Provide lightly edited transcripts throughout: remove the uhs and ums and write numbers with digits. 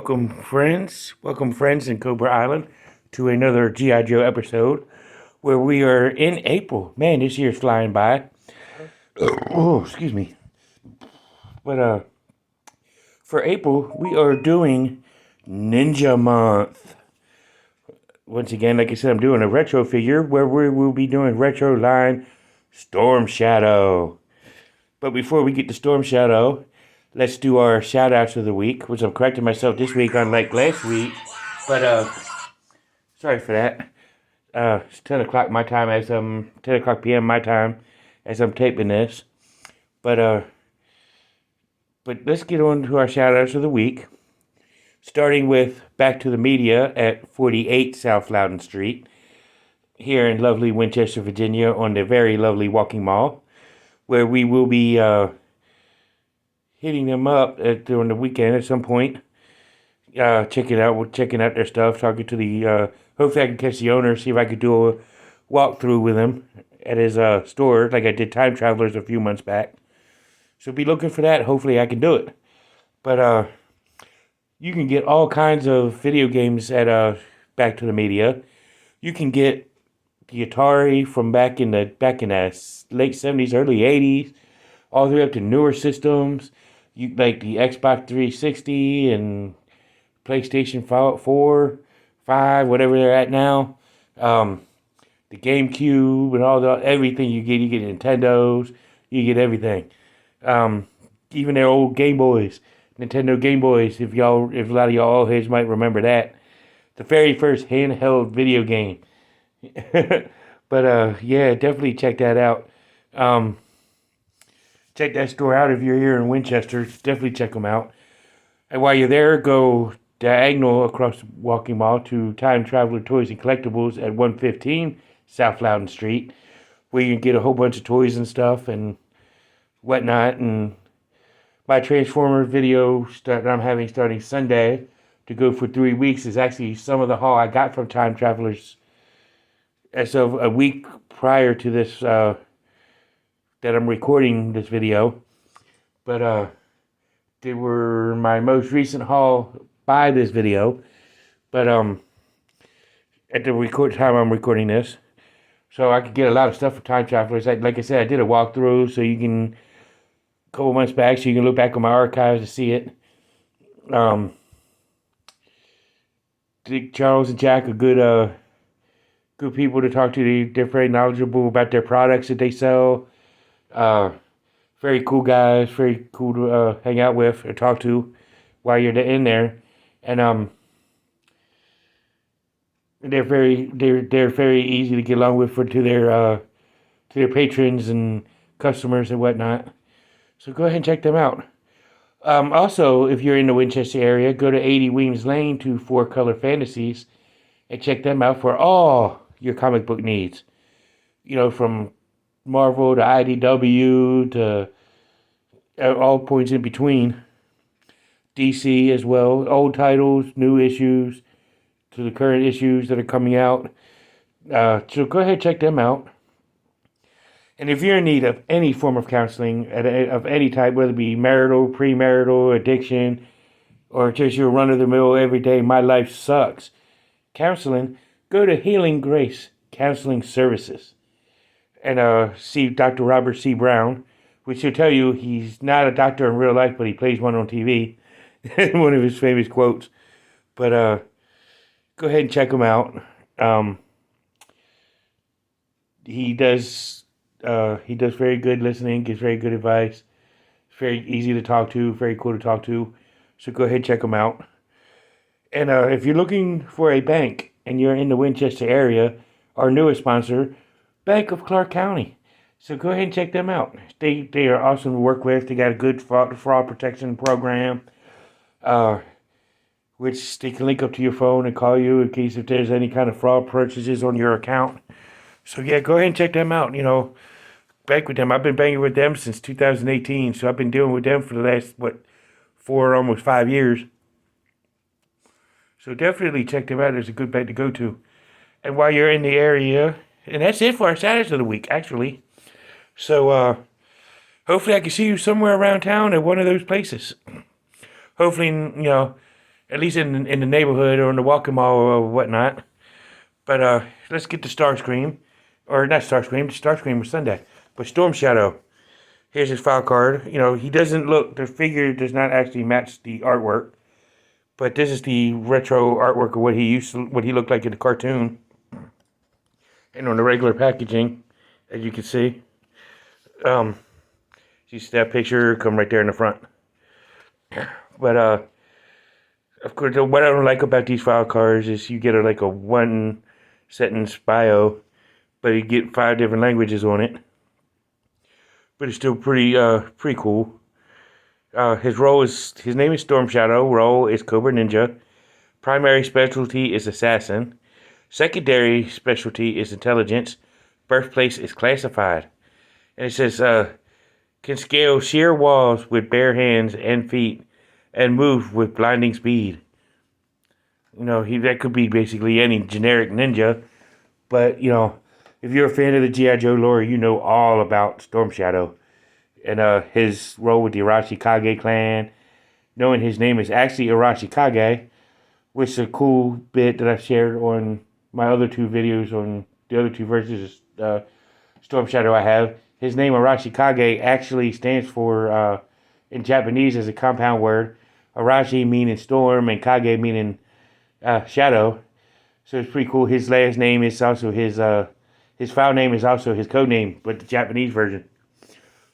Welcome friends in Cobra Island to another G.I. Joe episode where we are in April. Man, this year's flying by. Oh, excuse me. But for April, we are doing Ninja Month. Once again, like I said, I'm doing a retro figure where we will be doing retro line Storm Shadow. But before we get to Storm Shadow, let's do our shout outs of the week, which I'm correcting myself this week unlike last week. But sorry for that. It's 10 o'clock my time 10 o'clock p.m. my time as I'm taping this. But but let's get on to our shout outs of the week. Starting with Back to the Media at 48 South Loudon Street, here in lovely Winchester, Virginia, on the very lovely Walking Mall, where we will be hitting them up during the weekend at some point. Checking out their stuff, talking to the. Hopefully, I can catch the owner, see if I could do a walkthrough with him at his store, like I did Time Travelers a few months back. So be looking for that. Hopefully, I can do it. But you can get all kinds of video games at Back to the Media. You can get the Atari from back in the late 70s, early 80s, all the way up to newer systems. You like the Xbox 360 and PlayStation 4, 5, whatever they're at now. The GameCube and everything you get Nintendos, you get everything. Even their old Game Boys, Nintendo Game Boys, if a lot of y'all old heads might remember that. The very first handheld video game. But yeah, definitely check that out. Check that store out if you're here in Winchester. Definitely check them out. And while you're there, go diagonal across the Walking Mall to Time Traveler Toys and Collectibles at 115 South Loudon Street, where you can get a whole bunch of toys and stuff and whatnot. And my Transformer video that I'm having starting Sunday to go for 3 weeks is actually some of the haul I got from Time Travelers as of a week prior to this that I'm recording this video. But they were my most recent haul by this video. But at the time I'm recording this, so I could get a lot of stuff for Time Travelers. Like I said, I did a walkthrough, so you can a couple months back, so you can look back on my archives to see it. Dick, Charles, and Jack are good people to talk to. They're very knowledgeable about their products that they sell. Very cool guys, very cool to hang out with or talk to while you're in there. And they're very easy to get along with to their patrons and customers and whatnot. So go ahead and check them out. Also, if you're in the Winchester area, go to 80 Weems Lane to 4 Color Fantasies and check them out for all your comic book needs. You know, from Marvel to IDW to all points in between. DC as well. Old titles, new issues, to the current issues that are coming out. So go ahead and check them out. And if you're in need of any form of counseling of any type, whether it be marital, premarital, addiction, or just your run-of-the-mill everyday, my life sucks counseling, go to Healing Grace Counseling Services. And see Dr. Robert C. Brown, which will tell you he's not a doctor in real life, but he plays one on TV. One of his famous quotes. But go ahead and check him out. He does very good listening, gives very good advice. It's very easy to talk to, very cool to talk to. So go ahead and check him out. And if you're looking for a bank and you're in the Winchester area, our newest sponsor, Bank of Clark County. So go ahead and check them out. They are awesome to work with. They got a good fraud protection program, which they can link up to your phone and call you in case if there's any kind of fraud purchases on your account. So yeah, go ahead and check them out. You know, bank with them. I've been banking with them since 2018. So I've been dealing with them for the last, 4, almost 5 years. So definitely check them out. It's a good bank to go to. And while you're in the area, and that's it for our Saturdays of the week, actually. So hopefully I can see you somewhere around town at one of those places. Hopefully, at least in the neighborhood or in the walking mall or whatnot. But let's get to Starscream, or not Starscream. Starscream was Sunday, but Storm Shadow. Here's his file card. You know, he doesn't look. The figure does not actually match the artwork, but this is the retro artwork of what he looked like in the cartoon, and on the regular packaging, as you can see. Um, you see that picture come right there in the front. But of course, what I don't like about these file cards is you get like a one sentence bio, but you get 5 different languages on it. But it's still pretty cool. His name is Storm Shadow. Role is Cobra Ninja. Primary specialty is assassin. Secondary specialty is intelligence. Birthplace is classified. And it says can scale sheer walls with bare hands and feet, and move with blinding speed. You know, that could be basically any generic ninja, but you know, if you're a fan of the G.I. Joe lore, you know all about Storm Shadow and his role with the Arashi Kage clan. Knowing his name is actually Arashi Kage, which is a cool bit that I've shared on my other 2 videos on the other 2 versions of Storm Shadow I have. His name Arashi Kage actually stands for, in Japanese, as a compound word. Arashi meaning storm and Kage meaning shadow. So it's pretty cool. His last name is also his file name is also his code name, but the Japanese version.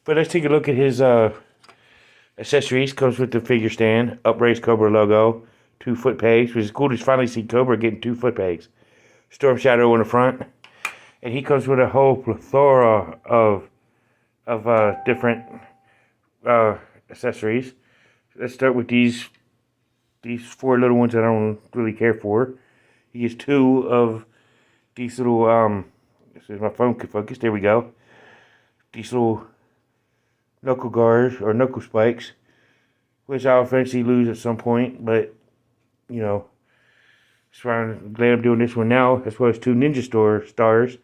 But let's take a look at his accessories. Comes with the figure stand, upraised Cobra logo, 2 foot pegs, which is cool to finally see Cobra getting 2 foot pegs. Storm Shadow on the front, and he comes with a whole plethora of different accessories. Let's start with these 4 little ones that I don't really care for. He gets 2 of these little if my phone could focus, there we go. These little knuckle guards or knuckle spikes, which I'll eventually lose at some point, but you know, I'm glad I'm doing this one now, as well as 2 Ninja Store stars,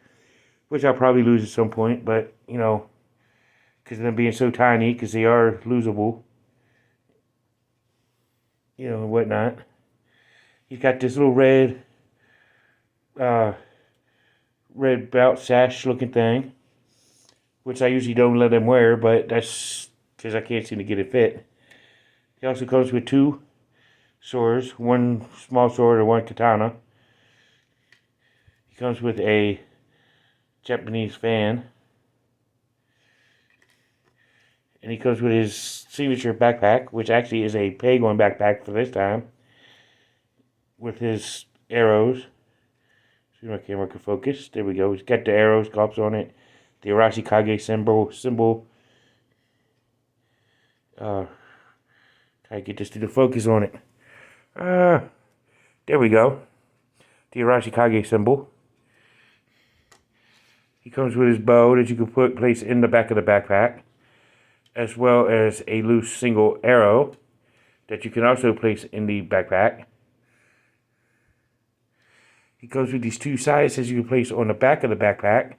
which I'll probably lose at some point, but you know, because of them being so tiny, because they are losable, you know, and whatnot. He's got this little red belt sash looking thing, which I usually don't let him wear, but that's because I can't seem to get it fit. He also comes with 2 swords, 1 small sword and 1 katana. He comes with a Japanese fan. And he comes with his signature backpack, which actually is a peg-on backpack for this time, with his arrows. See if my camera can focus. There we go. He's got the arrows, sculpts on it. The Arashi Kage symbol. Try to get this to the focus on it. There we go. The Arashi Kage symbol. He comes with his bow that you can place in the back of the backpack, as well as a loose single arrow that you can also place in the backpack. He comes with these 2 sizes you can place on the back of the backpack.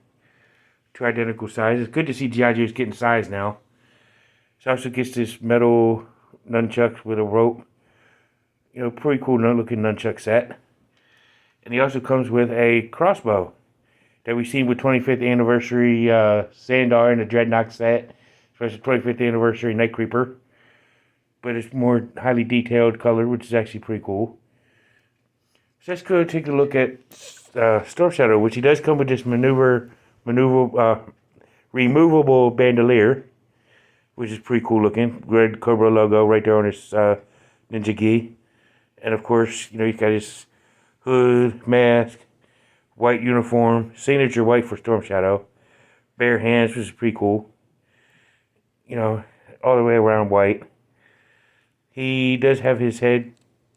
2 identical sizes. Good to see G.I. Joe's getting size now. He also gets this metal nunchucks with a rope. You know, pretty cool looking nunchuck set. And he also comes with a crossbow that we've seen with 25th anniversary Sandar and the Dreadnought set. Especially 25th anniversary Night Creeper. But it's more highly detailed color, which is actually pretty cool. So let's go take a look at Storm Shadow, which he does come with this removable bandolier, which is pretty cool looking. Red Cobra logo right there on his ninja gi. And of course, you know, he's got his hood, mask, white uniform, signature white for Storm Shadow. Bare hands, which is pretty cool. You know, all the way around white. He does have his head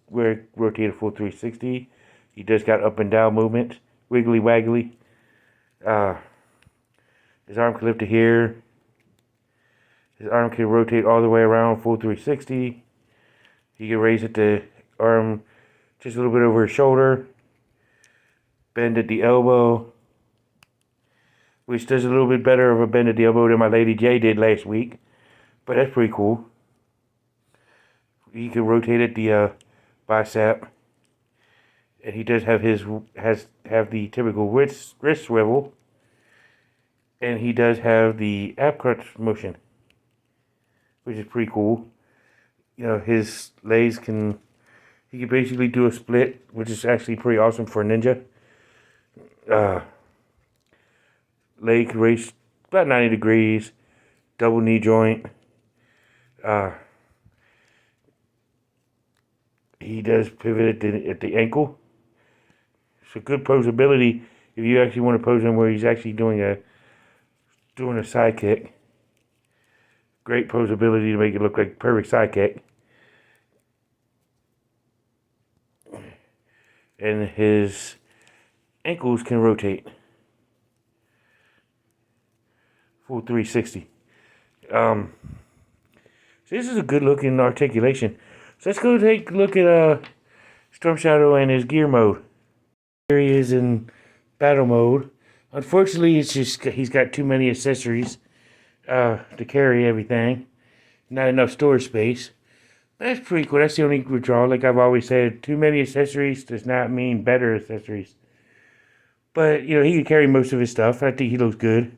where it rotated full 360. He does got up and down movement, wiggly waggly. His arm can lift to here. His arm can rotate all the way around full 360. He can raise it to arm just a little bit over his shoulder. Bend at the elbow, which does a little bit better of a bend at the elbow than my Lady J did last week. But that's pretty cool. You can rotate at the bicep. And he does have have the typical wrist swivel. And he does have the ab crunch motion, which is pretty cool. You know, his legs he can basically do a split, which is actually pretty awesome for a ninja. Leg raise about 90 degrees, double knee joint. He does pivot at the ankle. So good posability if you actually want to pose him where he's actually doing a side kick. Great posability to make it look like perfect side kick. And his ankles can rotate. Full 360. So this is a good looking articulation. So let's go take a look at Storm Shadow and his gear mode. Here he is in battle mode. Unfortunately, it's just he's got too many accessories to carry everything. Not enough storage space. That's pretty cool. That's the only withdrawal. Like I've always said, too many accessories does not mean better accessories. But, you know, he can carry most of his stuff. I think he looks good.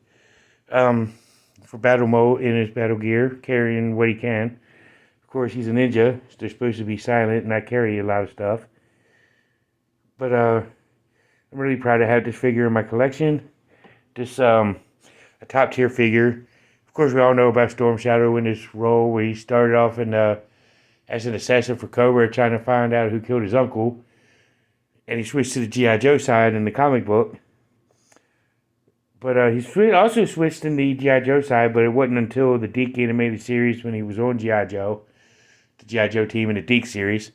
For battle mode in his battle gear, carrying what he can. Of course, he's a ninja. So they're supposed to be silent and not carry a lot of stuff. But I'm really proud to have this figure in my collection. This a top tier figure. Of course, we all know about Storm Shadow in his role where he started off as an assassin for Cobra, trying to find out who killed his uncle. And he switched to the G.I. Joe side in the comic book. But he also switched in the G.I. Joe side, but it wasn't until the Deke animated series when he was on G.I. Joe, the G.I. Joe team in the Deke series.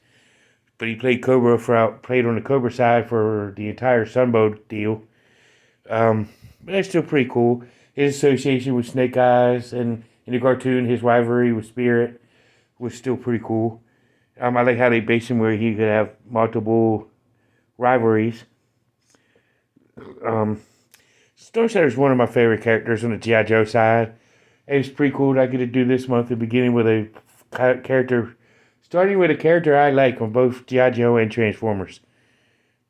But he played played on the Cobra side for the entire Sunbow deal. But that's still pretty cool. His association with Snake Eyes and in the cartoon, his rivalry with Spirit was still pretty cool. I like how they based him where he could have multiple rivalries. Storm Shadow is one of my favorite characters on the G.I. Joe side. It was pretty cool that I get to do this month, beginning with a character, starting with a character I like on both G.I. Joe and Transformers.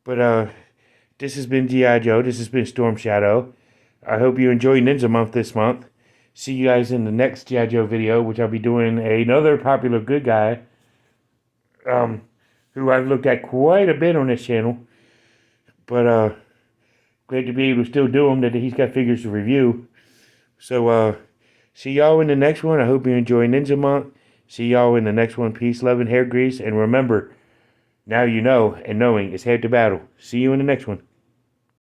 But this has been G.I. Joe. This has been Storm Shadow. I hope you enjoy Ninja Month this month. See you guys in the next G.I. Joe video, which I'll be doing another popular good guy, who I've looked at quite a bit on this channel. But glad to be able to still do him, that he's got figures to review. So see y'all in the next one. I hope you enjoy Ninja Month. See y'all in the next one. Peace, love, and hair grease. And remember, now you know, and knowing is head to battle. See you in the next one.